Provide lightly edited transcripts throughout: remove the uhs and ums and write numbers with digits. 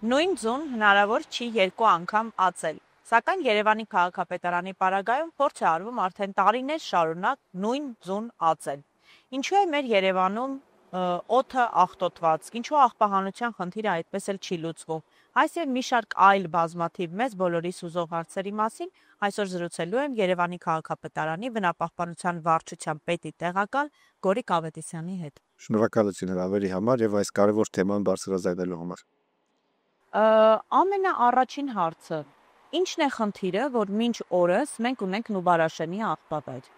Նույն ձուն հնարավոր չի երկու անգամ ածել, սակայն Երևանի քաղաքապետարանի պարագայում փորձ է արվում արդեն տարիներ շարունակ նույն ձուն ածել։ Ինչու է մեր Երևանում օդը աղտոտված, ինչու աղբահանության խնդիրը այդպես էլ չի լուծվում։ Այս եւ մի շարք այլ բազմաթիվ մեզ բոլորիս հուզող հարցերի մասին այսօր զրուցելու եմ Երևանի քաղաքապետարանի բնապահպանության վարչության պետի տեղակալ Գորիկ Ավետիսյանի հետ։ Շնորհակալություն հրավերի համար եւ այս կարևոր թեման բարձրաձայնելու համար։ Ամենաառաջին հարցը. ի՞նչն է խնդիրը, որ մինչ օրս մենք ունենք Նուբարաշենի աղբավայր։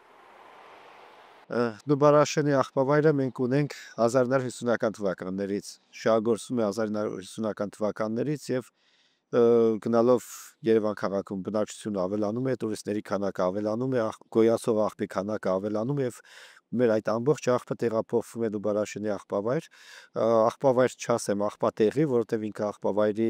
Նուբարաշենի աղբավայրը մենք ունենք 1950-ական թվականներից, շահագործվում է 1950-ական թվականներից եւ գնալով Երևան քաղաքում բնակչությունը ավելանում է, տուրիստների քանակը ավելանում է, գոյացող աղբի քանակը ավելանում եւ մեր այդ ամբողջ աղբը տեղափոխվում է Նուբարաշենի աղբավայր, աղբավայր չասեմ աղբատեղի, որովհետև ինքը աղբավայրի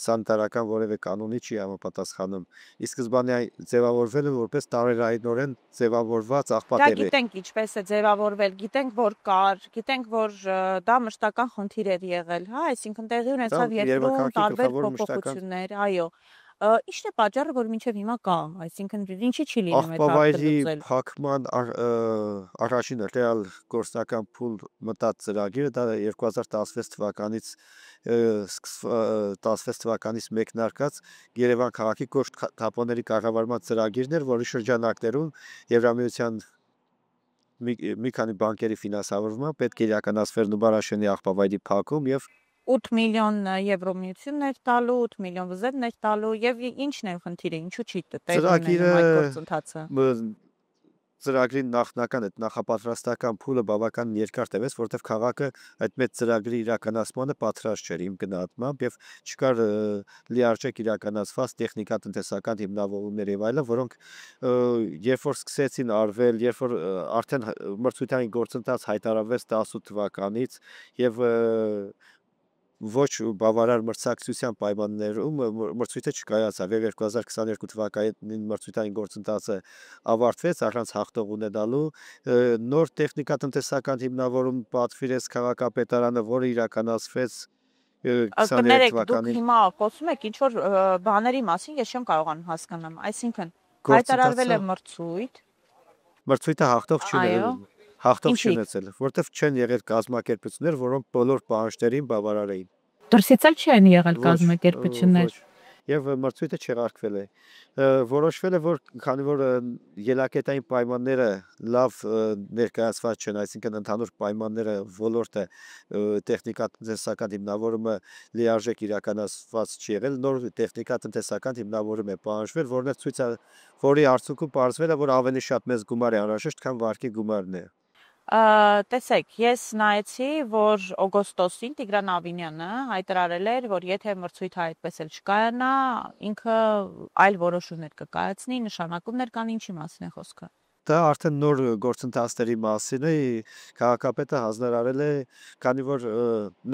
սանիտարական որևէ կանոնի չի համապատասխանում։ Ի սկզբանե ձևավորվել է որպես տարերայնորեն ձևավորված Դա աղբատեղի։ գիտենք ինչպես է ձևավորվել, գիտենք որ կար, գիտենք որ դա մշտական խնդիր էր եղել, հա, այսինքն տեղի ունեցավ երկրում տարբեր փոփոխություններ, այո։ Ի՞նչն է պատճառը, որ մինչև հիմա կա, այսինքն ինչի չի լինում այդ հարցը Աղբավայրի լուծել։ փակման առաջին ռեալ գործնական փուլ մտած ծրագիրը դա 2016 թվականից 16 թվականից մեկնարկած Երևան քաղաքի կոշտ թափոնների կառավարման ծրագիրն էր, որի շրջանակներում Եվրամիության մի քանի բանկերի ֆինանսավորմամբ պետք է իրականացվեր Նուբարաշենի աղբավայրի փակում եւ 8 միլիոն եվրո միություններ տալու, 8 միլիոն վզետներ տալու եւ ինչն է խնդիրը, ինչու չի տեղի ունենում այդ գործընթացը։ Ծրագրի նախնական այդ նախապատրաստական փուլը բավական երկար տևեց, որտեղ քաղաքը այդ մեծ ծրագրի իրականացմանը պատրաստ չէր իմ գնահատմամբ եւ չկար լիարժեք իրականացված տեխնիկատնտեսական հիմնավորումներ եւ այլն, որոնք երբ որ սկսեցին արվել, երբ որ արդեն մրցութային գործընթաց հայտարարվեց 18 թվականից եւ ոչ բավարար մրցակցության պայմաններում մրցույթը չկայացավ եւ 2022 թվականին մրցութային գործընթացը ավարտվեց առանց հաղթող ունենալու նոր տեխնիկատնտեսական հիմնավորում պատվիրեց քաղաքապետարանը, որը իրականացվեց 23 Դուք թվականին հիմա խոսում եք ինչ որ բաների մասին, ես չեմ կարողանում հասկանամ, այսինքն հայտարարվել է մրցույթը հաղթող չի ունեցել, որտեղ չեն եղել կազմակերպություններ, որոնք բոլոր պահանջներին բավարար էին։ Դրսից էլ չեն եղել Ոչ, կազմակերպություններ։ եւ մրցույթը չեղարկվել է։ Որոշվել է, որ քանի որ ելակետային պայմանները լավ ներկայացված չեն, այսինքն ընդհանուր պայմանները ոլորտը տեխնիկատնտեսական հիմնավորումը լիարժեք իրականացված չի եղել, նոր տեխնիկատնտեսական հիմնավորում է պահանջվել, որի արդյունքում պարզվել է, որ ավելի շատ մեծ գումար է անհրաժեշտ, քան վարկի գումարն է։ Տեսեք, ես նայեցի, որ օգոստոսին Տիգրան Ավինյանը հայտարարել էր, որ եթե մրցույթը այդպես էլ չկայանա, ինքը այլ որոշումներ կկայացնի, նշանակումներ կան, ինչի մասին է խոսքը։ Դա արդեն նոր գործընթացների մասին է, քաղաքապետը հանձնարարել է, քանի որ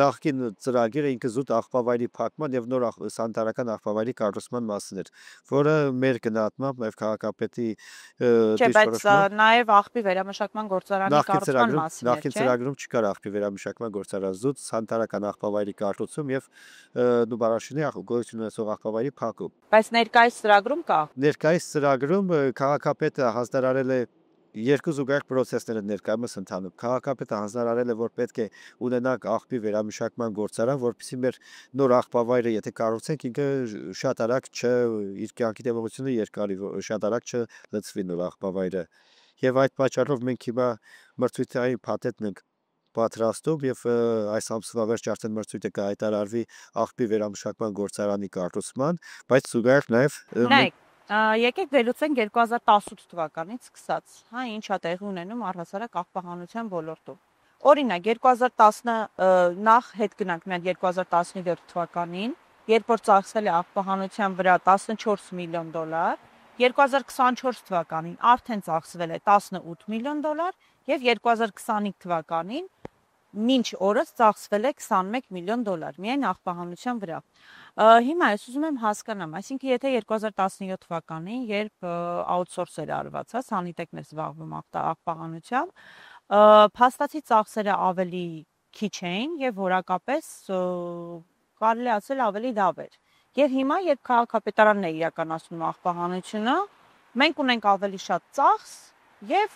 նախկին ծրագիրը ինքը զուտ աղբավայրի փակման եւ նոր սանիտարական աղբավայրի կառուցման մասին էր, որը մեր գնահատմամբ եւ քաղաքապետի Չէ, բայց նաեւ աղբի վերամշակման գործարանի կառուցման մասին էր, նախկին ծրագրում չկար աղբի վերամշակման գործարան, զուտ սանիտարական աղբավայրի կառուցում եւ Նուբարաշենի գոյություն ունեցող աղբավայրի փակում։ Բայց ներկայիս ծրագրում կա։ Ներկայիս ծրագրում քաղաքապետը հանձնարարել է երկու զուգահեռ process-ներ են ներկայումս ընթանում։ Քաղաքապետը հանձնարարել է, որ պետք է ունենանք աղբի վերամշակման գործարան, որպեսզի մեր նոր աղբավայրը, եթե կառուցենք, ինքը շատ արագ իր կյանքի տևողությունը երկարի, շատ արագ չլցվի նոր աղբավայրը։ Եվ այդ պատճառով մենք հիմա մրցույթային փաթեթն ենք պատրաստում եւ այս ամսվա վերջ արդեն մրցույթը կհայտարարվի աղբի վերամշակման գործարանի կառուցման, բայց զուգահեռ նաեւ եկեք վերլուծենք 2018 թվականից սկսած, հա, ինչա տեղի ունենում առհասարակ աղբահանության ոլորտում։ Օրինակ 2010 նախ հետ գնանք միայն 2017 թվականին, երբ որ ծախսվել է աղբահանության վրա 14 միլիոն դոլար, 2024 թվականին արդեն ծախսվել է 18 միլիոն դոլար եւ 2025 թվականին մինչ օրս ծախսվել է 21 միլիոն դոլար միայն աղբահանության վրա։ Հիմա ես ուզում եմ հասկանամ, այսինքն եթե 2017 թվականին, երբ outsource էր արված, հա, սանիտեկներ զբաղվում աղբահանությամբ, փաստացի ծախսերը ավելի քիչ էին եւ որակապես կարելի ասել ավելի լավ էր։ Եվ հիմա, երբ քաղաքապետարանն է իրականացնում աղբահանությունը, մենք ունենք ավելի շատ ծախս եւ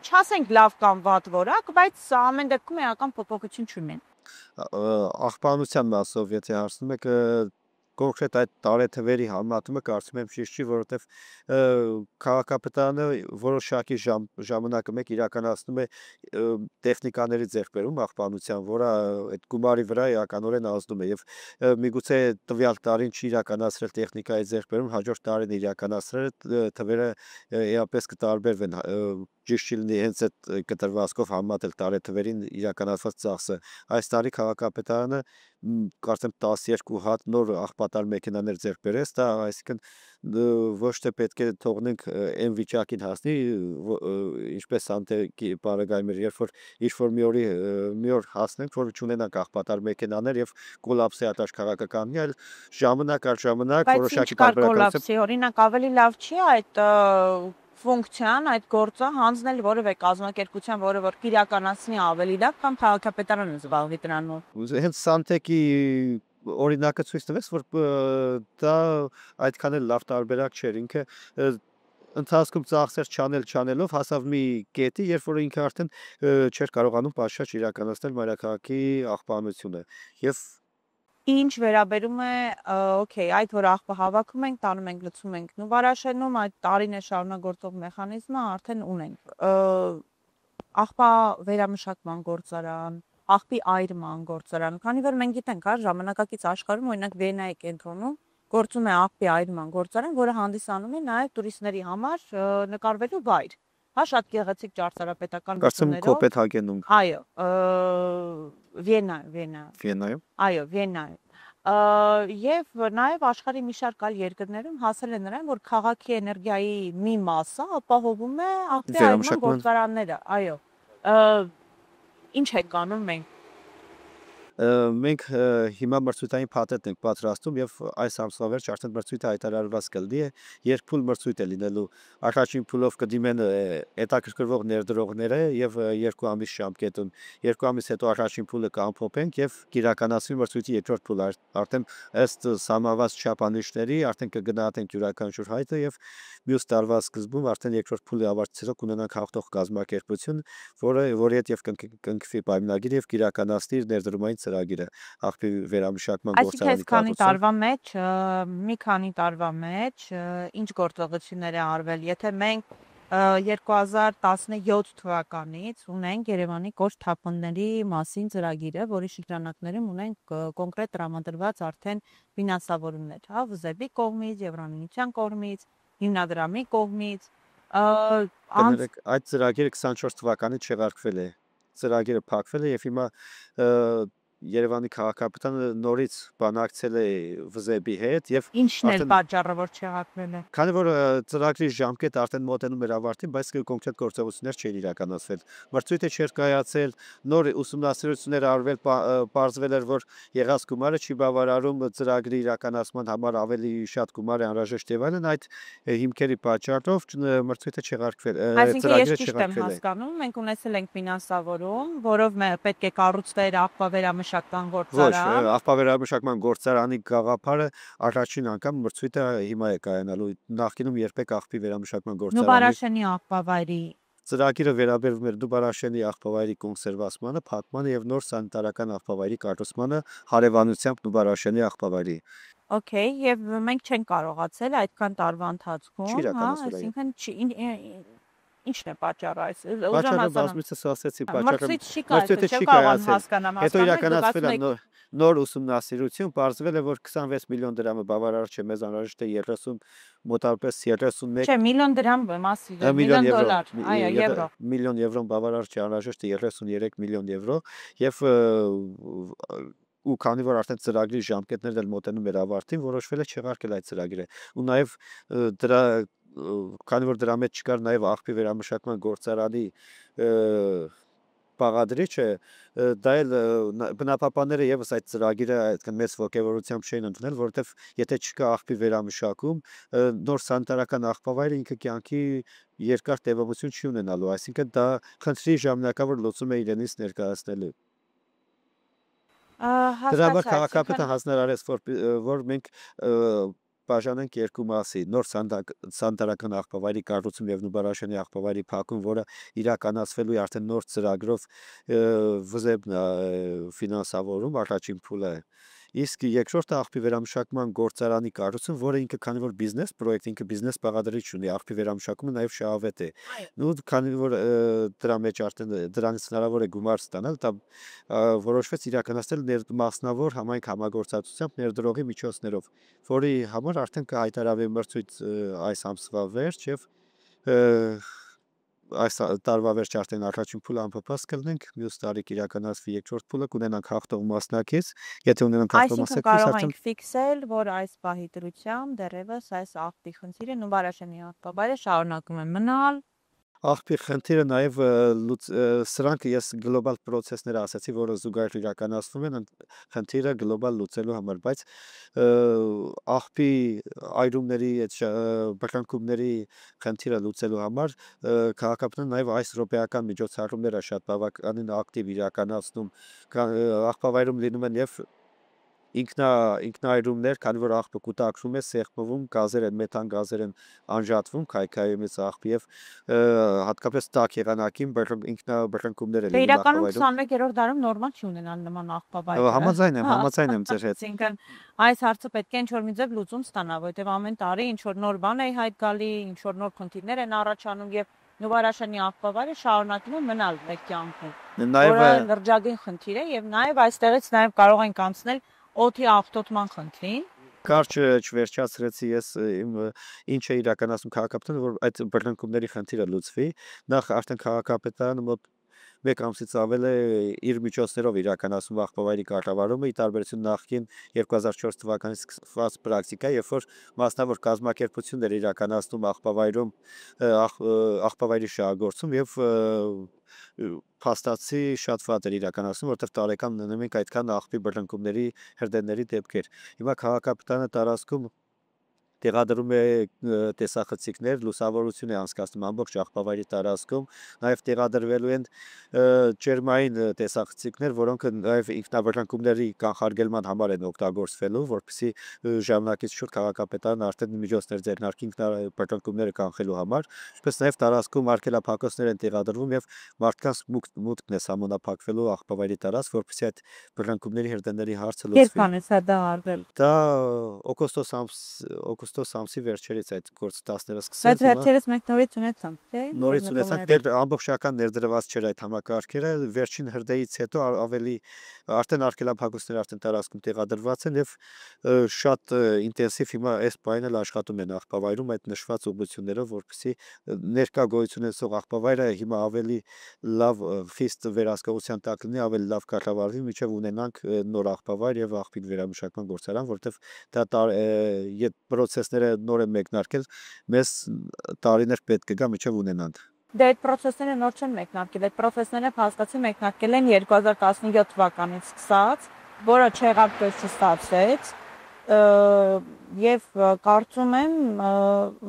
չասենք լավ կամ վատ որակ, բայց ամեն դեպքում էական փոփոխություն չունեն։ Աղբանության մասով եթե հարցնում եք կոնկրետ այդ տարեթվերի համատումը կարծում եմ ճիշտ չի, որովհետև քաղաքապետարանը որոշակի ժամանակը մեկ իրականացնում է տեխնիկաների ձեռքբերում աղբանության, որը այդ գումարի վրա էականորեն ազդում է եւ միգուցե տվյալ տարին չի իրականացրել տեխնիկայի ձեռքբերում, հաջորդ տարին իրականացրել թվերը էապես կտարբերվեն ճիշտ չի լինի հենց այդ կտրվածքով համատել տարեթվերին իրականացված ծախսը։ Այս տարի քաղաքապետարանը կարծեմ 12 հատ նոր աղբատար մեքենաներ ձեռք բերեց, դա այսինքն ոչ թե պետք է թողնենք այն վիճակին հասնի, ինչպես Սանտեկի պարագայում էր, երբ որ ինչ-որ մի օր հասնենք, որ չունենանք աղբատար մեքենաներ եւ կոլապսի ատաշ քաղաքականնի, այլ ժամանակ առ ժամանակ որոշակի տարբերակությամբ, օրինակ ավելի լավ չի այդ ֆունկցիան, այդ գործը հանձնել որևէ կազմակերպության, որը որ իրականացնի ավելի լավ, կամ քաղաքապետարանը զբաղվի դրանով։ Հենց Սանտեկի օրինակը ցույց տվեց, որ դա այդքան էլ լավ տարբերակ չէր, ինքը ընթացքում ծախսեր չանելով հասավ մի կետի, երբ որ ինքը արդեն չէր կարողանում պատշաճ իրականացնել մայրաքաղաքի աղբանությունը եւ Ինչ վերաբերում է, օքեյ, այդ որ աղբը հավաքում ենք, տանում ենք, լցում ենք Նուբարաշենում, այդ տարիներ շարունակ գործող մեխանիզմը արդեն ունենք։ Աղբա վերամշակման գործարան, աղբի այրման գործարան, քանի որ մենք գիտենք, հա, ժամանակակից աշխարհում օրինակ Վիեննայի կենտրոնում գործում է աղբի այրման գործարան, որը հանդիսանում է նաև տուրիստների համար նկարվելու վայր։ Հա, շատ գեղեցիկ ճարտարապետական կարծեմ Կոպենհագենում։ Այո, Վիեննայում։ Այո, Վիեննայում։ Եվ նաև աշխարհի մի շարք այլ երկրներում հասել է նրան, որ քաղաքի էներգիայի մի մասը ապահովում է աղբի այրման գործարանները։ Այո։ Ինչ ենք անում մենք։ Մենք հիմա մրցույթային փաթեթ ենք պատրաստում եւ այս ամսվա վերջ արդեն մրցույթը հայտարարված կլինի, երկփուլ մրցույթ է լինելու, առաջին փուլով կդիմեն հետաքրքրվող ներդրողները եւ 2 ամիս ժամկետում, 2 ամիս հետո առաջին փուլը կամփոփենք եւ կիրականացվի մրցույթի երկրորդ փուլը, արդեն ըստ սահմանված չափանիշների արդեն կգնահատենք յուրաքանչյուր հայտը եւ մյուս տարվա սկզբում արդեն երկրորդ փուլի ավարտից կունենանք հաղթող կազմակերպություն, որի հետ եւ կնքվի պայմանագիր եւ կիրականացնի ներդրումային ծրագիրը աղբի վերամշակման գործարանի կառուցում։ Մի քանի տարվա մեջ ինչ գործողություններ է արվել, եթե մենք 2017 թվականից ունենք Երևանի կոշտ թափոնների մասին ծրագիրը, որի շրջանակներում ունենք կոնկրետ տրամադրված արդեն ֆինանսավորումներ, հա, ՎԶԲ-ի կողմից, Եվրամիության կողմից, հիմնադրամի կողմից։ Այդ ծրագիրը 24 թվականից չեղարկվել է, ծրագիրը փակվել է եւ հիմա Երևանի քաղաքապետարանը նորից բանակցել է ՎԶԲ-ի հետ եւ ինչն է պատճառը, որ չեղարկվել է։ Քանի որ ծրագրի ժամկետը արդեն մոտենում էր ավարտին, բայց կոնկրետ գործողություններ չէին իրականացվել։ Մրցույթը չէր կայացել, նոր ուսումնասիրություններ արվել, պարզվել էր, որ եղած գումարը չի բավարարում ծրագրի իրականացման համար ավելի շատ գումար է անհրաժեշտ եւ այլն, այդ հիմքերի պատճառով մրցույթը չեղարկվել, ծրագիրը չեղարկվել է։ Հասկանում, մենք ունեցել ենք ֆինանսավորում, որով պետք է կառուցվեր աղբա վերամշակման գործարան։ Ոչ, աղբա վերամշակման գործարանի գաղափարը առաջին անգամ մրցույթը հիմա է կայանալու, նախկինում երբեք աղբի վերամշակման գործարանի Նուբարաշենի աղբավայրի ծրագիրը վերաբերվում էր Նուբարաշենի աղբավայրի կոնսերվացմանը, փակմանը եւ նոր սանիտարական աղբավայրի կառուցմանը հարևանությամբ Նուբարաշենի աղբավայրի։ Okay, եւ մենք չենք կարողացել այդքան տարվա ընթացքում, հա, այսինքն ինչն է պատճառը այս։ Պատճառը բազմիցս ասացի, մրցույթը չի կայացել։ Հետո իրականացվել է նոր ուսումնասիրություն, պարզվել է, որ 26 միլիոն դրամը բավարար չէ, մեզ անհրաժեշտ է 30, մոտավորապես 31 Չէ, միլիոն դրամ մասի, միլիոն դոլար, այո, եվրո։ Միլիոն եվրոն բավարար չէ, անհրաժեշտ է 33 միլիոն եվրո եւ ու քանի որ արդեն ծրագրի ժամկետներն էլ մոտենում էր ավարտին, որոշվել է չեղարկել այդ ծրագիրը։ Ու նաեւ դրա քանի որ դրա մեջ չկար նաեւ աղբի վերամշակման գործարանի բաղադրիչը, դա էլ բնապահպանները եւս այդ ծրագիրը այդքան մեծ ողջավորությամբ չէին ընդունել, որովհետեւ եթե չկա աղբի վերամշակում, նոր սանիտարական աղբավայրը ինքը կյանքի երկար տևողություն չի ունենալու, այսինքն դա խնդրի ժամանակավոր լուծում է իրենից ներկայացնելու։ Դրա համար Հասկացա, քաղաքապետը այսինքն հանձնարարեց, որ մենք բաժանենք երկու մասի, նոր սանիտարական աղբավայրի կառուցում եւ Նուբարաշենի աղբավայրի փակում, որը իրականացվելու է արդեն նոր ծրագրով վզեբն ֆինանսավորում առաջին փուլը է։ Իսկ երկրորդը աղբի վերամշակման գործարանի կառուցում, որը ինքը քանի որ բիզնես պրոյեկտ, ինքը բիզնես բաղադրիչ ունի, աղբի վերամշակումը նաև շահավետ է։ այո, Ու քանի որ դրա մեջ արդեն դրանից հնարավոր է գումար ստանալ, դա որոշվեց իրականացնել մասնավոր համայնք համագործակցությամբ ներդրողի միջոցներով, որի համար արդեն կհայտարարվի մրցույթ այս ամսվա վերջ եւ այս տարվա վերջ արդեն առաջին փուլը անփոփած կլինենք, մյուս տարի կիրականացվի երկրորդ փուլը, կունենանք հաղթող մասնակից, եթե ունենանք հաղթող այսինքն մասնակից, կարող արդեն ենք ֆիքսել, որ այս պահի դրությամբ դեռևս այս աղբի խնդիրը Նուբարաշենի աղբավայրը շարունակում է մնալ։ աղբի խնդիրը նաև սրանք ես գլոբալ պրոցեսներ ասացի, որը զուգահեռ իրականացվում են խնդիրը գլոբալ լուծելու համար, բայց աղբի այրումների այդ բռնկումների խնդիրը լուծելու համար քաղաքապետարանը նաև այս ռոպեական միջոցառումները շատ բավականին ակտիվ իրականացնում աղբավայրում լինում են եւ ինքնայրումներ, քանի որ աղբը կուտակվում է, սեղմվում, գազեր են, մեթան գազեր են անջատվում քայքայումից աղբի եւ հատկապես տաք եղանակին ինքնաբռնկումներ է Դե լինում իրականում աղբավայրում։ 21-րդ դարում նորմալ չի ունենալ նման աղբավայրը։ Համաձայն եմ ձեր հետ։ Այսինքն այս հարցը պետք է ինչ-որ մի ձև լուծում ստանա, որովհետև ամեն տարի ինչ-որ նոր բան է հայտ գալի, ինչ-որ նոր խնդիրներ են առաջանում եւ Նուբարաշենի աղբավայրը շարունակում է մնալ մեկ կյանքում, Նաև որը լրջագույն խնդիր է եւ նաեւ այստեղից նաեւ կարող ենք անցնել օդի աղտոտման խնդրին։ կարճ չվերջացրեցի ես ինչ է իրականացնում քաղաքապետարանը, որ այդ բռնկումների խնդիրը լուծվի։ Նախ արդեն քաղաքապետարանը մոտ մեկ ամսից ավել է իր միջոցներով իրականացնում աղբավայրի կառավարումը, ի տարբերություն նախկին 2004 թվականից սկսված պրակտիկա, երբ որ մասնավոր կազմակերպություններ իրականացնում աղբավայրում աղբավայրի շահագործում եւ փաստացի շատ վատ էր իրականացնում, որտեղ տարեկան ունենում ենք այդքան աղբի բռնկումների հրդեհների դեպքեր։ Հիմա քաղաքապետարանը տարածքում տեղադրում է տեսախցիկներ, լուսավորություն է անցկացնում ամբողջ աղբավայրի տարածքում, նաև տեղադրվելու են ջերմային տեսախցիկներ, որոնք նաև ինքնաբռնկումների կանխարգելման համար են օգտագործվելու, որպեսզի ժամանակից շուտ քաղաքապետարանը արդեն միջոցներ ձեռնարկի ինքնաբռնկումները կանխելու համար, ինչպես նաև տարածքում արգելափակոցներ են տեղադրվում եւ մարդկանց մուտքն է սահմանափակվելու աղբավայրի տարածք, որպեսզի այդ բռնկումների հրդեհների հարցը լուծվի։ Երբ է դա արվել։ Դա օգոստոս ամսի վերջերից այդ գործը 10-ները Բայց սկսեց, հիմա վերջերս մենք նորից ունեցանք, թե նորից ունեցանք ամբողջական ներդրված չէր այդ համակարգերը, վերջին հրդեհից հետո ավելի արդեն արգելափակոցներ արդեն տարածքում տեղադրված են եւ շատ ինտենսիվ հիմա այս պահին էլ աշխատում են աղբավայրում այդ նշված ուղղություններով, որպեսզի ներկա գոյություն ունեցող աղբավայրը հիմա ավելի լավ խիստ վերահսկողության տակ լինի, ավելի լավ կառավարվի, մինչև ունենանք նոր աղբավայր եւ աղբի վերամշակման գործարան, որտեղ դա պրոցեսները նոր են մեկնարկել, մեզ տարիներ պետք է գա մինչև ունենանք։ Դե այդ process-ները նոր չեն մեկնարկել, այդ process-ները փաստացի մեկնարկել են 2017 թվականից սկսած, որը չեղարկվեց չստացվեց, եւ կարծում եմ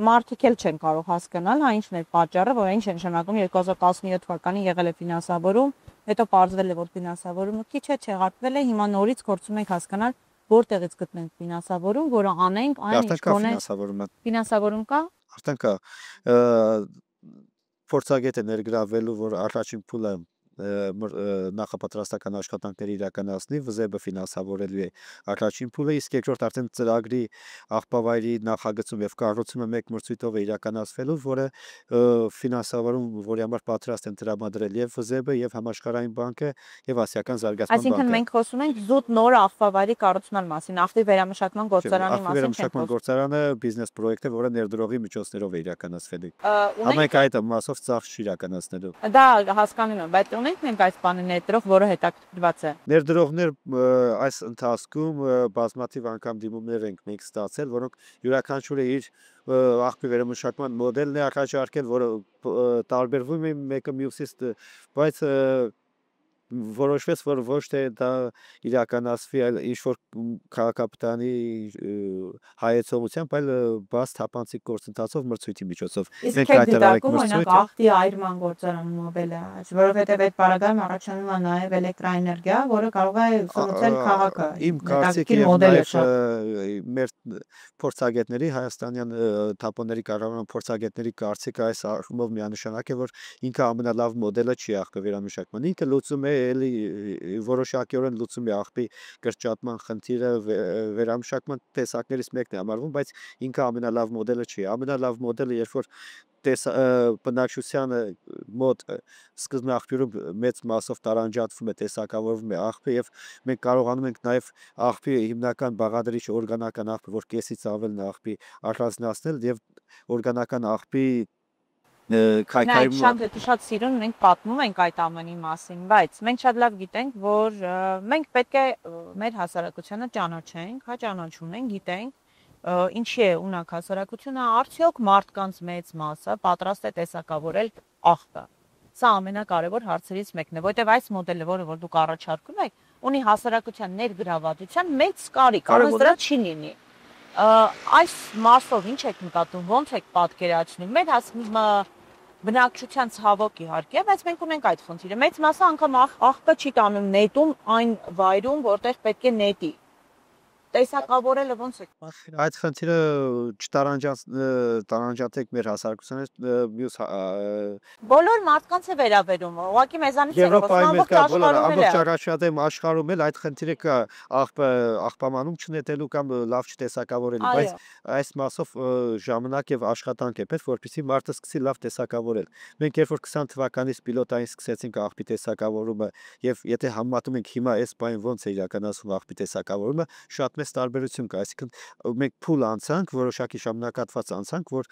մարդիկ էլ չեն կարող հասկանալ, հա ինչն էր պատճառը, որ ինչ են նշանակում 2017 թվականին եղել է ֆինանսավորում, հետո պարզվել է, որ ֆինանսավորումը քիչ է, չեղարկվել է, հիմա նորից փորձում ենք հասկանալ որտեղից գտնենք ֆինանսավորում, որը անենք այն ինչ գոնե ֆինանսավորում կա։ Արդեն կա փորձագետ է ներգրավվելու, որ առաջին փուլը նախապատրաստական աշխատանքներ իրականացնի, վզեբը ֆինանսավորելու է առաջին փուլը, իսկ երկրորդ արդեն ծրագրի աղբավայրի նախագծում եւ կառուցումը մեկ մրցույթով է իրականացվելու, որը ֆինանսավորում, որի համար պատրաստ են տրամադրել եւ վզեբը եւ համաշխարհային բանկը եւ ասիական զարգացման բանկը։ Այսինքն մենք խոսում ենք զուտ նոր աղբավայրի կառուցման մասին, աղբի վերամշակման գործարանի Աղբի վերամշակման գործարանը բիզնես պրոյեկտ է, որը ներդրողի միջոցներով է իրականացվելու։ Համայնքը այդ մասով ծախս չի իրականացնելու։ Դա հասկանում եմ, բայց ունենք մենք այս բանը ներդրող, որը հետաքրքրված է։ Ներդրողներ այս ընթացքում բազմաթիվ անգամ դիմումներ ենք մենք ստացել, որոնք յուրաքանչյուրը իր աղբի վերամշակման մոդելն է առաջարկել, որը տարբերվում է մեկը մյուսից, բայց որոշվեց, որ ոչ թե դա իրականացվի, այլ ինչ-որ քաղաքապետարանի հայեցողությամբ, այլ բաց թափանցիկ գործընթացով մրցույթի միջոցով։ Իսկ Մենք եք հայտարարենք դիտարկում օրինակ մրցույթը։ աղբի այրման գործարանում մոդելը, որովհետև այդ պարագայում առաջանում է նաև էլեկտրաէներգիա, որը կարող է սնուցել քաղաքը։ Իմ կարծիքը Հետաքրքիր եւ մոդել է նաեւ շատ։ մեր փորձագետների հայաստանյան թափոնների կառավարման փորձագետների կարծիքը այս առումով միանշանակ է, որ ինքը ամենալավ մոդելը չի աղբի վերամշակման։ Ինքը լուծում է էլի որոշակիորեն լուծում է աղբի կրճատման խնդիրը վերամշակման տեսակներից մեկն է համարվում, բայց ինքը ամենալավ մոդելը չի։ Ամենալավ մոդելը, երբ որ բնակչությանը մոտ սկզբնաղբյուրում մեծ մասով տարանջատվում է, տեսակավորվում է աղբը եւ մենք կարողանում ենք նաեւ աղբի հիմնական բաղադրիչ օրգանական աղբը, որ կեսից ավելն է աղբի առանձնացնել եւ օրգանական աղբի քայքայում Շատ սիրուն մենք պատմում ենք այդ ամենի մասին, բայց մենք շատ լավ գիտենք, որ մենք պետք է մեր հասարակությանը ճանաչենք, ճանաչում ենք, գիտենք, ինչի է ունակ հասարակությունը, արդյոք մարդկանց մեծ մասը պատրաստ է տեսակավորել աղբը։ Սա ամենակարևոր հարցերից մեկն է, որտեղ այս մոդելը, որ դուք առաջարկում եք, ունի հասարակության ներգրավվածության մեծ կարիք, առանց դրա չի լինի։ Այս մասով ինչ եք նկատում, ոնց եք պատկերացնում։ Մեր բնակչության ցավոք իհարկե, բայց մենք ունենք այդ խնդիրը։ Մեծ մասը անգամ աղբը չի տանում նետում այն վայրում, որտեղ պետք է նետի։ Տեսակավորելը ոնց եք պատկերացնում։ այդ խնդիրը չտարանջատեք մեր հասարակությանը, մյուս Բոլոր մարդկանց է վերաբերում, ուղղակի մեզանից է Եվրոպայում ամբողջ ամբողջ առաջադեմ աշխարհում էլ այդ խնդիրը կա, աղբամանում չնետելու կամ լավ չտեսակավորելու, բայց այս մասով ժամանակ եւ աշխատանք է պետք, որպեսզի մարդը սկսի լավ տեսակավորել։ Մենք երբ որ 20 թվականից պիլոտային սկսեցինք աղբի տեսակավորումը եւ եթե համեմատում ենք հիմա այս բանը ոնց է իրականացվում աղբի տեսակավորումը, շատ մեծ տարբերություն կա, այսինքն մենք փուլ անցանք, որոշակի ժամանակահատված անցանք, որ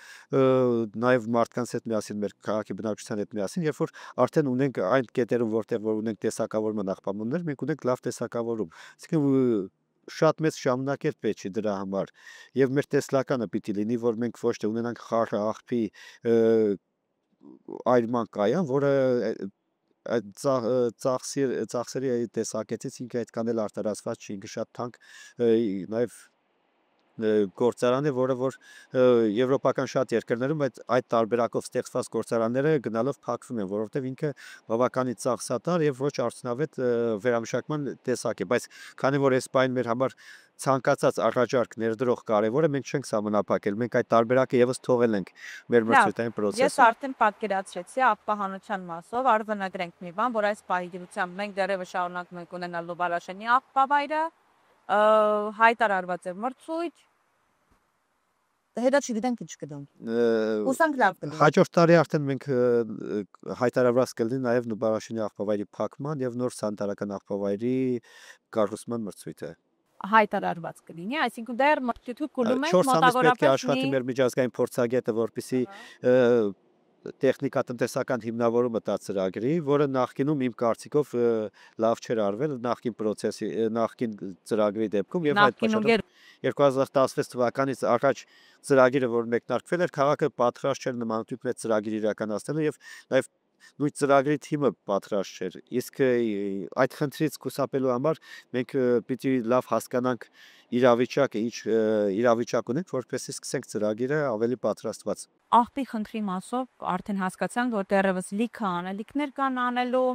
նաեւ մարդկանց հետ միասին, մեր քաղաքի բնակչության հետ միասին, երբ որ արդեն ունենք այն կետերում, որտեղ որ ունենք տեսակավորման աղբամաններ, մենք ունենք լավ տեսակավորում։ Այսինքն շատ մեծ ժամանակ էր պետք դրա համար եւ մեր տեսլականը պիտի լինի, որ մենք ոչ թե ունենանք խառը աղբի այրման կայան, որը այդ ծախսերի տեսակետից ինքը այդքան էլ արտարացված չի, ինքը շատ թանկ նաեւ գործարան է, որը որ եվրոպական շատ երկրներում այդ տարբերակով ստեղծված գործարանները գնալով փակվում են, որովհետև ինքը բավականին ծախսատար եւ ոչ արդյունավետ վերամշակման տեսակ է, բայց քանի որ այս բանը մեր համար ցանկացած առաջարկ ներդրող կարևոր է, մենք չենք սահմանափակել, մենք այդ տարբերակը եւս թողել ենք մեր մրցույթային Ես process-ում։ արդեն պատկերացրեցի աղբահանության մասով, արձանագրենք մի բան, որ այս պահի դրությամբ մենք դեռևս շարունակում ենք ունենալ Լուբարաշենի աղբավայրը, հայտարարված է մրցույթ, հետո չգիտենք ինչ կդան։ Հուսանք լավ կլինի։ Հաջորդ տարի արդեն մենք հայտարարված կլինի նաև Նուբարաշենի աղբավայրի փակման եւ նոր սանիտարական աղբավայրի կառուցման մրցույթը։ Հայտարարված կլինի, այսինքն դեռ մրցույթը կուլում ենք 4 ամիս պետք է մոտավորապես աշխատի մեր միջազգային փորձագետը, որպեսզի տեխնիկատնտեսական հիմնավորումը տա ծրագրի, որը նախկինում իմ կարծիքով լավ չէր արվել նախկին process-ի, նախկին ծրագրի դեպքում եւ այդ պատճառով 2016 թվականից առաջ ծրագիրը, որ մեկնարկվել էր, քաղաքը պատրաստ չէր նմանատիպ մեծ ծրագիր իրականացնելու եւ նաեւ նույն ծրագրի թիմը պատրաստ չէր։ Իսկ այդ խնդրից խուսափելու համար մենք պիտի լավ հասկանանք իրավիճակը, ինչ իրավիճակ ունենք, որպեսզի սկսենք ծրագիրը ավելի պատրաստված։ Աղբի խնդրի մասով արդեն հասկացանք, որ դեռևս լիքը անելիքներ կան անելու,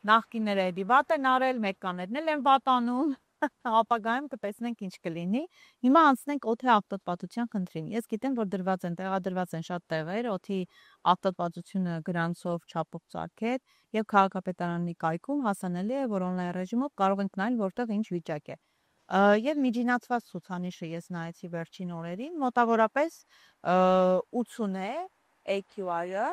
նախկինները էդի վատ են արել, մեկկաներն էլ են վատ անում, ապագայում կտեսնենք ինչ կլինի։ Հիմա անցնենք օդի աղտոտվածության խնդրին։ Ես գիտեմ, որ տեղադրված են շատ տեղեր, օդի աղտոտվածությունը գրանցով, չափով ծագել եւ քաղաքապետարանի կայքում հասանելի է, որ on-line ռեժիմով կարող ենք նայել, որտեղ ինչ վիճակ է։ Եվ միջինացված ցուցանիշը ես նայեցի վերջին օրերին, մոտավորապես 80 է AQI-ը,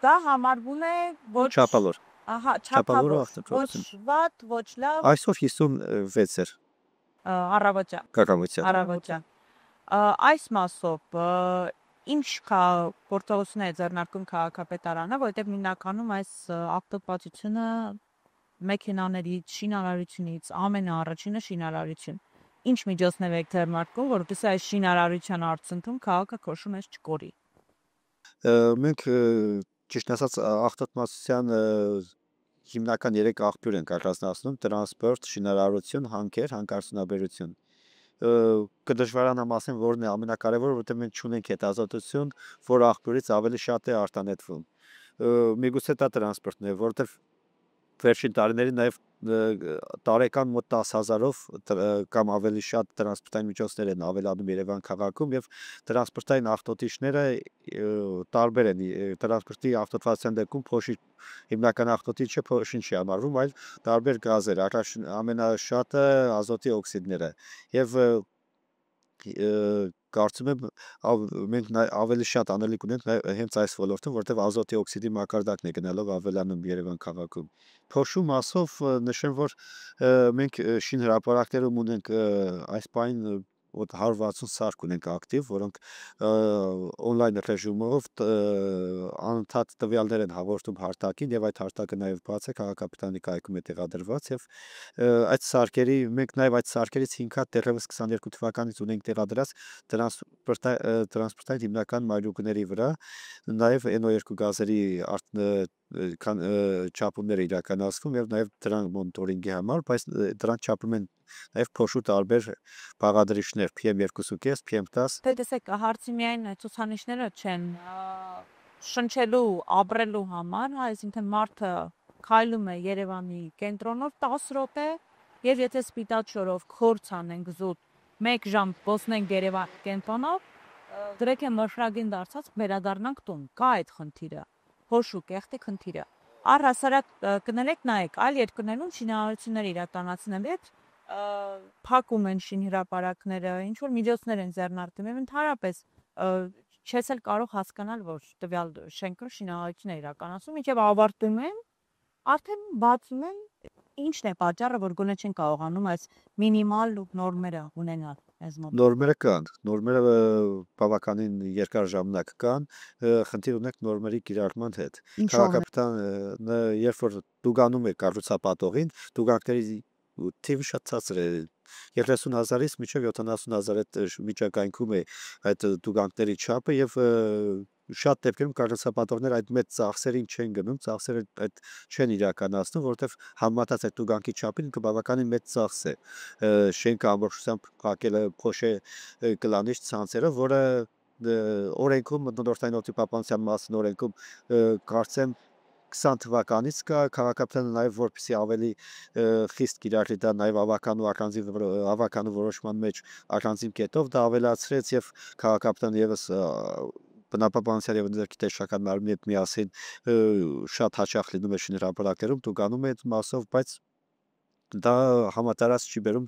դա համարվում է ոչ Չափավոր։ Ահա, Չափավոր ոչ աղտոտվածություն։ վատ, ոչ լավ, Այսօր 56 էր առավոտյան, կառավարության։ առավոտյան։ Այս մասով ինչ գործողություններ է ձեռնարկում քաղաքապետարանը, որովհետև հիմնականում այս աղտոտվածությունը մեքենաներից, շինարարությունից ամենաառաջինը շինարարություն։ Ինչ միջոցներ եք ձեռնարկում, որովհետեւ այս շինարարության արդյունքում քաղաքը քոշու մեջ չկորի։ Մենք ճիշտ ասած աղտոտվածության հիմնական 3 աղբյուր են առանձնացնում՝ տրանսպորտ, շինարարություն, հանքեր, հանքարդյունաբերություն։ Կդժվարանամ ասեմ, որն է ամենակարևորը, որովհետև մենք չունենք հետազոտություն, որ աղբյուրից ավելի շատ է արտանետվում։ Միգուցե դա տրանսպորտն է, որովհետև վերջին տարիներին նաև տարեկան մոտ 10,000-ով կամ ավելի շատ տրանսպորտային միջոցներ են ավելանում Երևան քաղաքում եւ տրանսպորտային աղտոտիչները տարբեր են։ Տրանսպորտի աղտոտվածության դեպքում փոշի հիմնական աղտոտիչը փոշին չի համարվում, այլ տարբեր գազեր, ամենաշատը ազոտի օքսիդները եւ կարծում եմ մենք ավելի շատ անելիք ունենք հենց այս ոլորտում, որտեղ ազոտի օքսիդի մակարդակն է գնալով ավելանում Երևան քաղաքում։ Փոշու մասով նշեմ, որ մենք շինհրապարակներում ունենք այս պայն մոտ 160 սարք ունենք ակտիվ, որոնք on-line ռեժիմով անընդհատ տվյալներ են հաղորդում հարթակին եւ այդ հարթակը նաեւ բաց է քաղաքապետարանի կայքում է տեղադրված եւ այդ սարքերի մենք նաեւ այդ սարքերից 5 հատ դեռևս 22 թվականից ունենք տեղադրած տրանսպորտային հիմնական մայրուկների վրա նաեւ NO2 գազերի չափումներ իրականացվում եւ նաեւ դրանք մոնիտորինգի համար, բայց դրանք չափում են նաեւ փոշու տարբեր բաղադրիչներ PM2.5, PM10։ Դե տեսեք, հարցի միայն ցուցանիշները չեն շնչելու, ապրելու համար, այսինքն մարդը քայլում է Երևանի կենտրոնով 10 րոպե եւ եթե սպիտակ քորց անենք զուտ 1 ժամ ոսնենք Երևան կենտրոնով, գրեթե մշրագին դարձած վերադառնանք տուն։ Կա այդ խնդիրը, փոշու կեղտի խնդիրը։ Առհասարակ կներեք նայեք, այլ երկրներում շինարարություններ իրականացնելու հետ փակում են շինհրապարակները, ինչ որ միջոցներ են ձեռնարկում եւ ընդհանրապես չես էլ կարող հասկանալ, որ տվյալ շենքը շինարարություն է իրականացում, ինչեւ ավարտում են, արդեն բացում են, ինչն է պատճառը, որ գոնե չեն կարողանում այս մինիմալ նորմերը ունենալ այս մոտ։ Նորմերը կան, նորմերը բավականին երկար ժամանակ կան, խնդիր ունենք նորմերի կիրառման հետ։ Քաղաքապետարանը երբ որ տուգանում է կառուցապատողին, տուգանքների թիվը շատ ցածր է 30,000-ից մինչև 70,000 այդ միջակայքում է այդ տուգանքների չափը եւ շատ դեպքերում կառուցապատողները այդ մեծ ծախսերին չեն գնում, ծախսերը այդ չեն իրականացնում, որովհետև համեմատած այդ տուգանքի չափին բավականին մեծ ծախս է շենքը ամբողջությամբ փակելը փոշե կլանիչ ցանցերով, որը օրենքում մթնոլորտային օդի պահպանության մասին օրենքում կարծեմ 20 թվականից կա քաղաքապետարանը նաև որպեսզի ավելի խիստ կիրառի դա նաև ավականու որոշման մեջ առանձին կետով դա ավելացրեց եւ քաղաքապետարանը եւս բնապահպանության եւ ներքին մարմնի հետ միասին շատ հաճախ լինում է շինհրապարակներում, տուգանում է այդ մասով, բայց դա համատարած չի բերում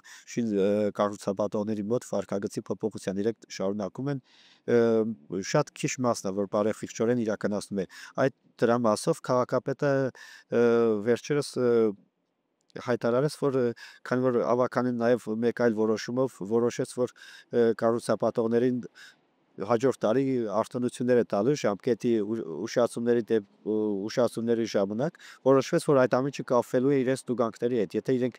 կառուցապատողների մոտ վարքագծի փոփոխության։ Իրենք շարունակում են շատ քիչ մասն է, որ բարեխիղճորեն իրականացնում է։ Այդ դրա մասով քաղաքապետը վերջերս հայտարարեց, որ քանի որ ավականին նաև մեկ այլ որոշումով որոշեց, որ կառուցապատողներին հաջորդ տարի արտոնություններ է տալու ժամկետի ուշացումների ժամանակ որոշվեց, որ այդ ամենը կապվելու է իրենց տուգանքների հետ, եթե իրենք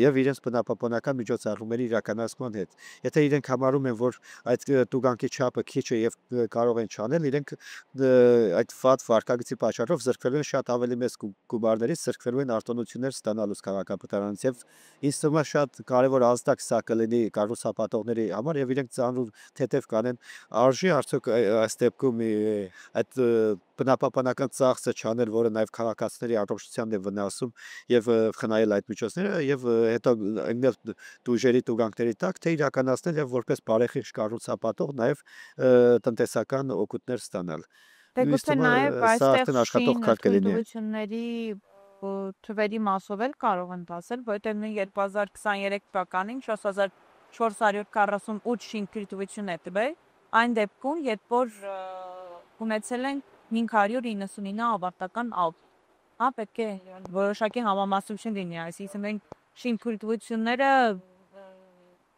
եւ իրենց բնապահպանական միջոցառումների իրականացման հետ։ Եթե իրենք համարում են, որ այդ տուգանքի չափը քիչ է եւ կարող են չանել, իրենք այդ վատ վարկագծի պատճառով զրկվելու են շատ ավելի մեծ գումարներից, զրկվելու են արտոնություններ ստանալուց քաղաքապետարանից եւ ինձ թվում է շատ կարեւոր ազդակ սա կլինի կառուցապատողների համար եւ իրենք ծանր թեթև կանեն արժի արդյոք այս դեպքում այդ բնապահպանական ծախսը չանել, որը նաև քաղաքացիների առողջությանն է վնասում եւ խնայել այդ միջոցները եւ հետո այնտեղ դուժերի տուգանքների տակ թե իրականացնել եւ որպես բարեխիղճ կառուցապատող նաև տնտեսական օգուտներ ստանալ։ Դե գուցե նաև այստեղ աշխատող քար կլինի։ թույլտվությունների թվերի մասով էլ կարող են դասել, որտեղ նույն 2023 թվականին 4448 շինթույլտվություն է տվել, այն դեպքում, երբ որ ունեցել են 599 ավարտական ակտ, հա, պետք է որոշակի համամասնություն լինի, այսինքն մենք շինթույլտվությունները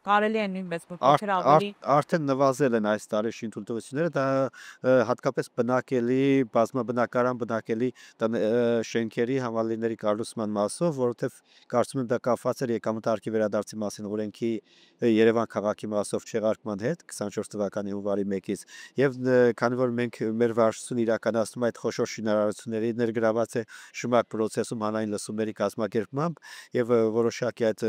կարելի է նույնպես փոքր ավելի արդեն նվազել են այս տարի շինթույլտվությունները, դա հատկապես բնակելի, բազմաբնակարան բնակելի շենքերի համալիրների կառուցման մասով, որովհետև կարծում եմ դա կապված էր եկամտարկի վերադարձի մասին օրենքի Երևան քաղաքի մասով չեղարկման հետ 24 թվականի հունվարի 1-ից եւ քանի որ մենք մեր վարչությունը իրականացնում այդ խոշոր շինարարությունների ներգրաված է շմակ process-ում հանրային լսումների կազմակերպմամբ եւ որոշակի այդ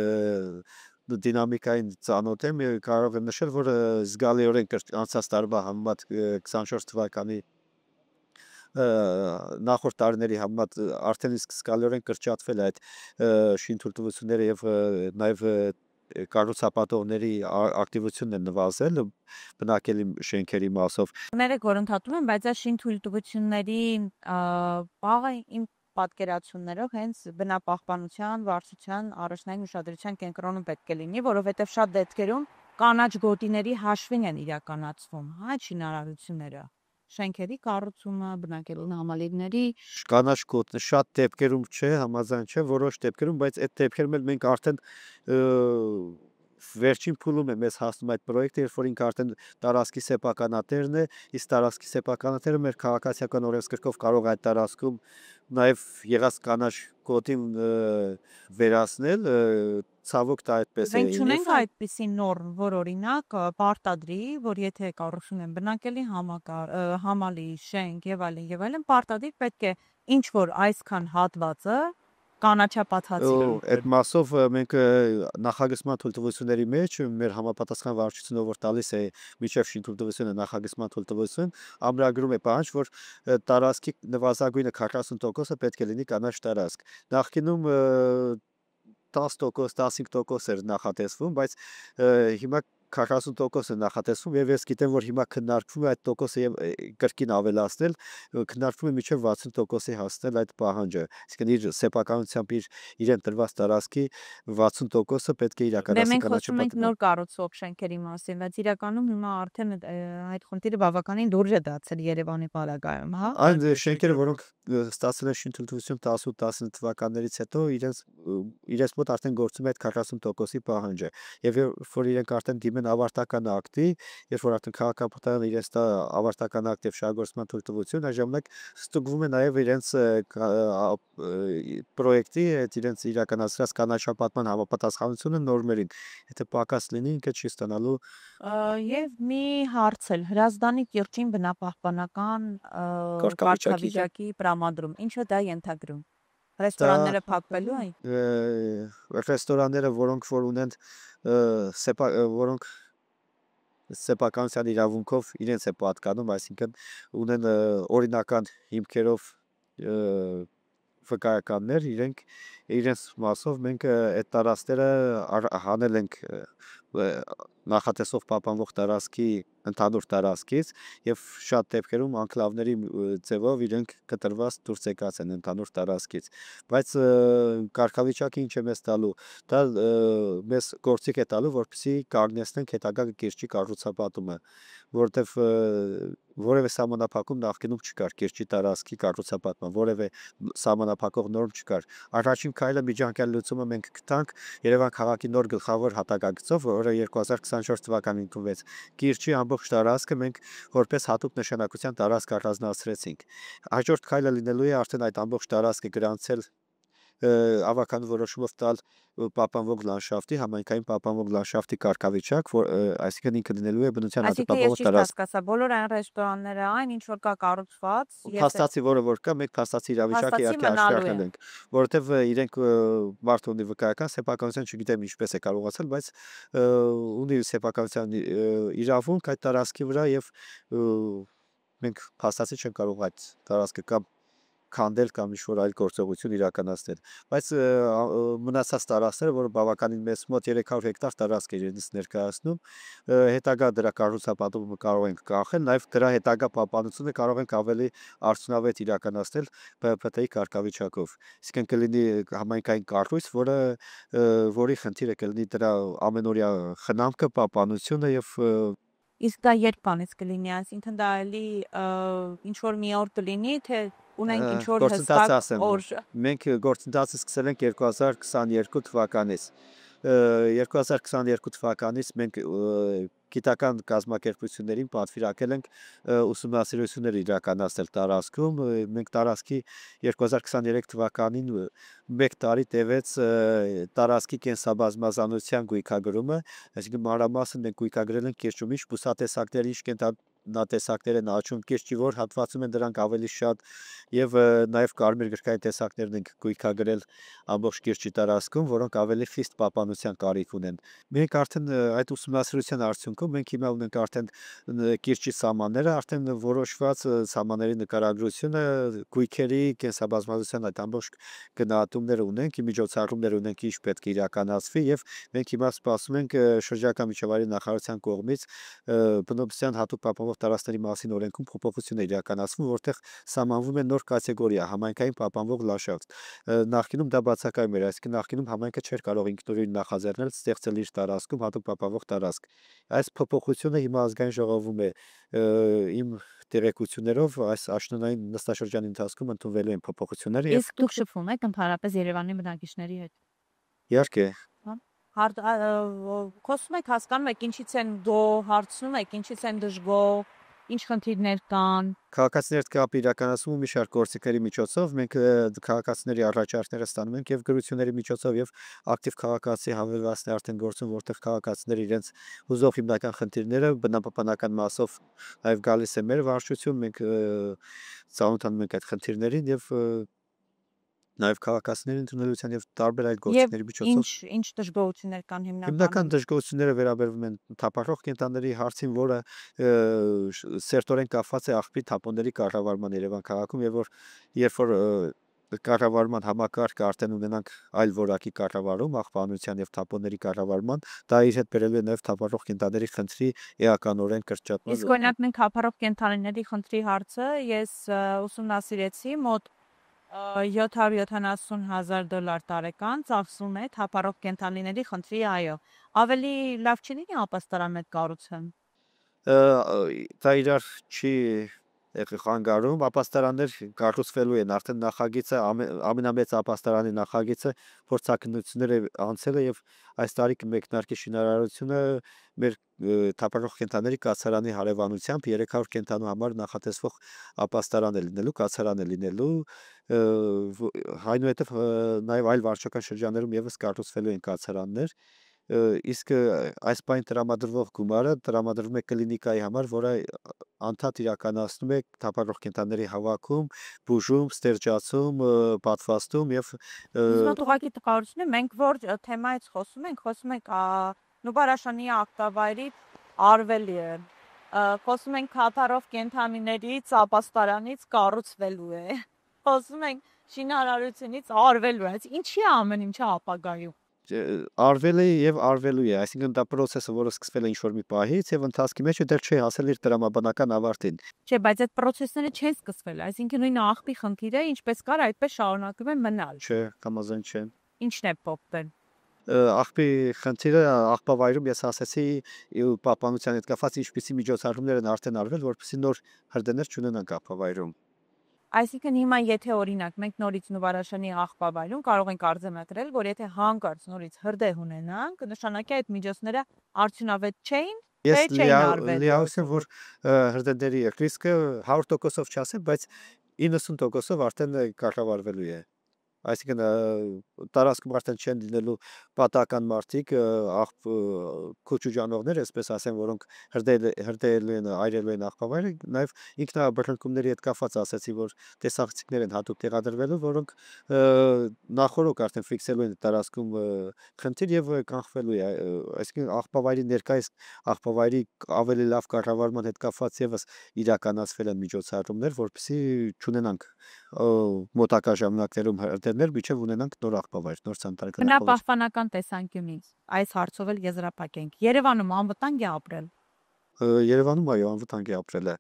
դինամիկային ծանոթ եմ կարող եմ նշել, որ զգալիորեն անցած տարվա համեմատ 24 թվականի նախորդ տարիների համեմատ արդեն իսկ զգալիորեն կրճատվել է այդ շինթույլտվությունները եւ նաեւ կառուցապատողների ակտիվությունն է նվազել բնակելի շենքերի մասով։ Ներեք որ ընդհատում եմ, բայց այս շինթույլտվությունների բաղը իմ պատկերացումներով հենց բնապահպանության, վարչության, առաջնային ուշադրության կենտրոնում պետք է լինի, որովհետև շատ դեպքերում կանաչ գոտիների հաշվին են իրականացվում, հա, շինարարությունները, շենքերի կառուցումը, բնակելի համալիրների կանաչ գոտն շատ դեպքերում չէ, համաձայն չէ, որոշ դեպքերում, բայց այդ դեպքերում էլ մենք արդեն վերջին փուլում է մեզ հասնում այդ պրոյեկտը, երբ որ ինքը արդեն տարածքի սեփականատերն է, իսկ տարածքի սեփականատերը մեր քաղաքացիական օրենսգրքով կարող է այդ տարածքում նաև եղած կանաչ գոտին վերացնել, ցավոք դա այդպես է։ Մենք չունենք այդպիսի նորմ, որ օրինակ պարտադրի, որ եթե կառուցում են բնակելի համալիր, շենք եւ այլն, պարտադիր պետք է ինչ որ այսքան հատվածը կանաչապատացի լինի։ Այդ մասով մենք նախագծման թույլտվությունների մեջ մեր համապատասխան վարչությունը որ տալիս է միջև շինթույլտվությունը նախագծման թույլտվություն, ամրագրում է պահանջ, որ տարածքի նվազագույնը 40%-ը պետք է լինի կանաչ տարածք։ Նախկինում 10%, 15% էր նախատեսվում, բայց հիմա 40% է նախատեսվում եւ ես գիտեմ, որ հիմա քննարկվում է այդ տոկոսը եւ կրկին ավելացնել, քննարկվում է մինչեւ 60%-ի հասնել այդ պահանջը։ Այսինքն իր սեփականությամբ իրեն տրված տարածքի 60%-ը պետք է իրականացի կանաչապատում։ Մենք խոսում ենք նոր կառուցվող շենքերի մասին, բայց իրականում հիմա արդեն այդ խնդիրը բավականին լուրջ է դարձել Երևանի պարագայում, հա։ Այն շենքերը, որոնք ստացել են շինթույլտվություն 10-19 թվականներից հետո իրենց մոտ արդեն գործում է այդ 40%-ի պահանջը եւ որ իրենք արդեն դիմեն ավարտական ակտի, երբ որ արդեն քաղաքապետարանը իրենց տա ավարտական ակտ եւ շահգործման թույլտվություն, այն ժամանակ ստուգվում է նաեւ իրենց պրոյեկտի այդ իրենց իրականացրած կանաչապատման համապատասխանությունը նորմերին։ Եթե պակաս լինի, ինքը չի ստանալու։ Եվ մի հարց էլ Հրազդանի կիրճին բնապահպանական կարգավիճակի տրամադրում, ինչը դա ենթագրում։ Ռեստորանները փակվելու են։ Ռեստորանները, որոնք որ ունեն որոնք սեփականության իրավունքով իրենց է պատկանում, այսինքն ունեն օրինական հիմքերով վկայականներ, իրենց մասով մենք այդ տարածքները հանել ենք նախատեսով պահպանվող տարածքի ընդհանուր տարածքից եւ շատ դեպքերում անկլավների ձևով իրենք կտրված դուրս եկած են ընդհանուր տարածքից, բայց կարգավիճակը ինչ է մեզ տալու, դա մեզ գործիք է տալու, որպեսզի կանգնեցնենք հետագա կիրճի կառուցապատումը, որովհետեւ որևէ սահմանափակում նախկինում չկար կիրճի տարածքի կառուցապատման, որևէ սահմանափակող նորմ չկար։ Առաջին քայլը միջանկյալ լուծումը մենք գտանք Երևան քաղաքի նոր գլխավոր հատակագծով, որը 2024 թվականին ընդունվեց։ Կիրճի ամբողջ տարածքը մենք որպես հատուկ նշանակության տարածք առանձնացրեցինք։ Հաջորդ քայլը լինելու է արդեն այդ ամբողջ տարածքը գրանցել ավականու որոշումով տալ պահպանվող լանդշաֆտի, համայնքային պահպանվող լանդշաֆտի կարգավիճակ, որ այսինքն ինքը լինելու է բնության հատկապահող տարածք։ Այսինքն ես հասկացա, բոլոր այն ռեստորանները, այն ինչ որ կա կառուցված, փաստացի որը որ կա, մենք փաստացի իրավիճակը իհարկե աշխատել ենք, որովհետև իրենք մարդ ունի վկայական սեփականության, չգիտեմ ինչպես է կարողացել, բայց ունի սեփականության իրավունք այդ տարածքի վրա եւ մենք փաստացի չենք կարող այդ տարածքը կամ քանդել կամ ինչ-որ այլ գործողություն իրականացնել, բայց մնացած տարածքները, որը բավականին մեծ մոտ 300 հեկտար տարածք է իրենից ներկայացնում, հետագա դրա կառուցապատումը կարող ենք կանխել, նաև դրա հետագա պահպանությունը կարող ենք ավելի արդյունավետ իրականացնել ՊՊՏ-ի կարգավիճակով։ Այսինքն կլինի համայնքային կառույց, որի խնդիրը կլինի դրա ամենօրյա խնամքը, պահպանությունը եւ Իսկ դա երբ բանից կլինի, այսինքն դա էլի ինչ որ մի օր կլինի, թե ունենք ինչ որ հստակ օր։ Մենք գործընթացը սկսել ենք 2022 թվականից։ 2022 թվականից մենք գիտական կազմակերպություններին պատվիրակել ենք ուսումնասիրություններ իրականացնել տարածքում։ Մենք տարածքի 2023 թվականին 1 տարի տևեց տարածքի կենսաբազմազանության գույքագրումը, այսինքն մանրամասն մենք գույքագրել ենք կիրճումի բուսատեսակների, կենտրոնատեսակներ են աճում, կիրճի որ հատվածում են դրանք ավելի շատ եւ նաեւ կարմիր գրքային տեսակներն ենք գույքագրել ամբողջ կիրճի տարածքում, որոնք ավելի խիստ պահպանության կարիք ունեն։ Մենք արդեն այդ ուսումնասիրության արդյունքում մենք հիմա ունենք արդեն կիրճի սահմանները, արդեն որոշված սահմանների նկարագրությունը, գույքերի, կենսաբազմազանության այդ ամբողջ գնահատումները ունենք, միջոցառումներ ունենք, ինչ պետք է իրականացվի եւ մենք հիմա սպասում ենք շրջակա միջավայրի նախարարության կողմից բնօրինության հատուկ պահպանվող տարածքների մասին օրենքում փոփոխություն է իրականացվում, որտեղ սահմանվում է նոր կատեգորիա համայնքային պահպանվող լանդշաֆտ։ Նախկինում դա բացակայում էր, այսինքն նախկինում համայնքը չէր կարող ինքնուրույն նախաձեռնել ստեղծել իր տարածքում հատուկ պահպանվող տարածք։ Այս փոփոխությունը հիմա ազգային ժողովում է իմ տեղեկություններով այս աշնանային նստաշրջանի ընթացքում ընդունվելու են փոփոխությունները եւ Իսկ դուք շփվում եք ընդհանրապես Երևանի բնակիչների հետ։ իհարկե Խոսում եք, հասկանում եք, ինչից են գոհ, հարցնում եք, ինչից են դժգոհ, ինչ խնդիրներ կան։ Քաղաքացիների հետ կապ իրականացում մի շարք գործիքների միջոցով մենք քաղաքացիների առաջարկները ստանում ենք եւ գրությունների միջոցով եւ ակտիվ քաղաքացի հավելվածն է արդեն գործում, որտեղ քաղաքացիները իրենց հուզող հիմնական խնդիրները բնապահպանական մասով նաեւ գալիս է մեր վարչություն, մենք ծանոթանում ենք այդ խնդիրներին եւ նաեւ քաղաքացիների ընդունելության եւ տարբեր այլ Եվ գործիքների միջոցով ինչ դժգոհություններ կան հիմնական հիմնականում։ դժգոհությունները վերաբերվում են թափառող կենդանների հարցին, որը սերտորեն կապված է աղբի թափոնների կառավարման Երևան քաղաքում եւ որ երբ որ կառավարման համակարգը արդեն ունենանք այլ որակի կառավարում, աղբանության եւ թափոնների կառավարման, դա իր հետ բերելու է նաեւ թափառող կենդանների խնդրի էականորեն կրճատման։ Իսկ օրինակ մենք հապարով կենթանիների խնդրի հարցը ես ուսումնասիրեցի մոտ $770,000 տարեկան ծախսում է թափառող կենթանիների խնդրի, այո։ Ավելի լավ չի լինի ապաստարան մեկ կառուցեն։ Դա իրար չի խանգարում, ապաստարաններ կառուցվելու են, արդեն նախագիծը ամենամեծ ապաստարանի նախագիծը փորձակնություններ է անցել է եւ այս տարի կմեկնարկի շինարարությունը մեր թափառող կենդանների կացարանի հարևանությամբ 300 կենդանու համար նախատեսվող ապաստարան է լինելու, կացարան է լինելու, այնուհետև նաեւ այլ վարչական շրջաններում եւս կառուցվելու են կացարաններ, իսկ այս բան տրամադրվող գումարը տրամադրվում է կլինիկայի համար, որը անդադ իրականացնում է թափառող կենդանների հավաքում, բուժում, ստերջացում, պատվաստում եւ Իսկ մոտ ուղղակի տկարություն է, մենք որ թեմայից խոսում ենք Նուբարաշանի ակտավայրի արվելի է։ Խոսում ենք թափառող կենթանիներից ապաստարանից կառուցվելու է։ Խոսում ենք շինարարությունից արվելու է։ Ինչի է ամեն ինչը ապագայում։ արվել է եւ արվելու է, այսինքն դա process-ը, որը սկսվել է ինչ-որ մի պահից եւ ընթացքի մեջ դեռ չի հասել իր տրամաբանական ավարտին։ Չէ, բայց այդ process-ները չեն սկսվել, այսինքն նույն աղբի խնդիրը ինչպես կար, այդպես շարունակում է մնալ։ Չէ, համաձայն չեմ։ Ինչն է փոխվել։ Աղբի խնդիրը աղբավայրում ես ասացի պահպանության հետ կապված ինչպիսի միջոցառումներ են արդեն արվել, որպեսզի նոր հրդեհներ չունենանք աղբավայրում։ Այսինքն հիմա եթե օրինակ մենք նորից Նուբարաշանի աղբավայրում կարող ենք արձանագրել, որ եթե հանկարծ նորից հրդեհ ունենանք, նշանակի այդ միջոցները արդյունավետ չէին, Ես թե չէին արվել։ լիահույս եմ, որ հրդեհների ռիսկը 100%-ով չասեմ, բայց 90%-ով արդեն կառավարվելու է։ Այսինքն տարածքում արդեն չեն լինելու պատահական մարդիկ, քոչուջանողներ, այսպես ասեմ, որոնք հրդեհելու են, այրելու են աղբավայրը, նաև ինքնաբռնկումների հետ կապված ասացի, որ տեսախցիկներ են հատուկ տեղադրվելու, որոնք նախորոք արդեն ֆիքսելու են տարածքում խնդիր եւ կանխվելու է, այսինքն աղբավայրի ներկայիս աղբավայրի ավելի լավ կառավարման հետ կապված եւս իրականացվել են միջոցառումներ, որպեսզի չունենանք մոտակա ժամանակներում հրդեհներ, միջև ունենանք նոր աղբավայր, նոր ցանցարական աղբավայր։ Բնապահպանական տեսանկյունից այս հարցով էլ եզրափակենք։ Երևանում անվտանգ է ապրել։ Երևանում այո, անվտանգ է ապրել է։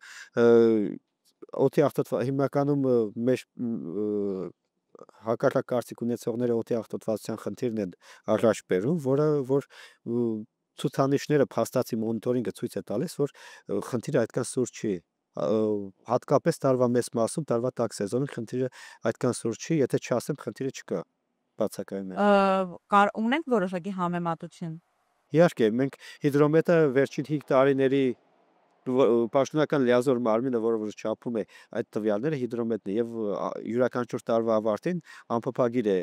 Օդի աղտոտված հիմնականում մեր հակառակ կարծիք ունեցողները օդի աղտոտվածության խնդիրն են առաջ բերում, որ ցուցանիշները փաստացի մոնիտորինգը ցույց է տալիս, որ խնդիրը այդքան սուր չի։ Հատկապես տարվա մեծ մասում, տարվա տաք սեզոնում խնդիրը այդքան սուր չի, եթե չասեմ խնդիրը չկա։ բացակայում է։ Ունենք որոշակի համեմատություն։ Իհարկե, մենք հիդրոմետրը վերջին 5 տարիների պաշտոնական լիազոր մարմինը, որը չափում է այդ տվյալները, հիդրոմետրն է եւ յուրաքանչյուր տարվա ավարտին անփոփագիր է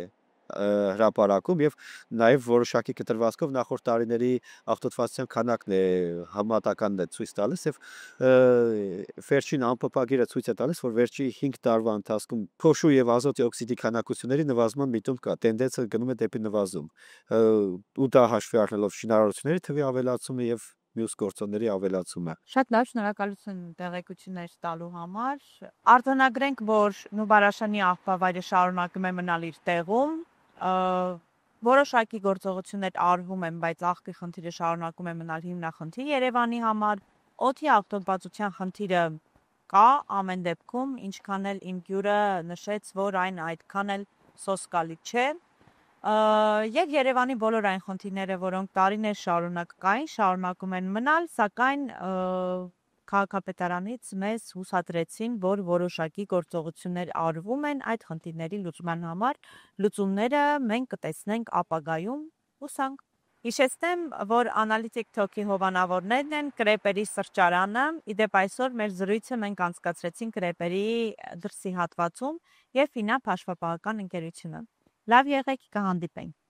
հրապարակում եւ նաեւ որոշակի կտրվածքով նախորդ տարիների աղտոտվածության քանակն է համատականն է ցույց տալիս եւ վերջին անփոփագիրը ցույց է տալիս, որ վերջի 5 տարվա ընթացքում փոշու եւ ազոտի օքսիդի քանակությունների նվազման միտում կա, տենդենսը գնում է դեպի նվազում։ Ու դա հաշվի առնելով շինարարությունների թվի ավելացումը եւ մյուս գործոնների ավելացումը։ Շատ լավ, շնորհակալություն տեղեկություններ տալու համար։ Արձանագրենք, որ Նուբարաշանի աղբավայրը շարունակում է մնալ իր տեղում։ Որոշակի գործողություններ արվում են, բայց աղբի խնդիրը շարունակում է մնալ հիմնախնդիր Երևանի համար։ Օդի աղտոտվածության խնդիրը կա ամեն դեպքում, ինչքան էլ իմ գյուրը նշեց, որ այն այդքան էլ սոսկալի չէ։ Եվ Երևանի բոլոր այն խնդիրները, որոնք տարիներ շարունակ կային, շարունակում են մնալ, սակայն քաղաքապետարանից մեզ հուսադրեցին, որ որոշակի գործողություններ արվում են այդ խնդիրների լուծման համար։ Լուծումները մենք կտեսնենք ապագայում, հուսանք։ Հիշեցնեմ, որ Analytic Talk-ի հովանավորներն են Կրեպերի սրճարանը։ Իդեպ այսօր մեր զրույցը մենք անցկացրեցինք Կրեպերի դրսի հատվածում եւ Ֆինապ հաշվապահական ընկերությունը։ Լավ եղեք, կհանդիպենք։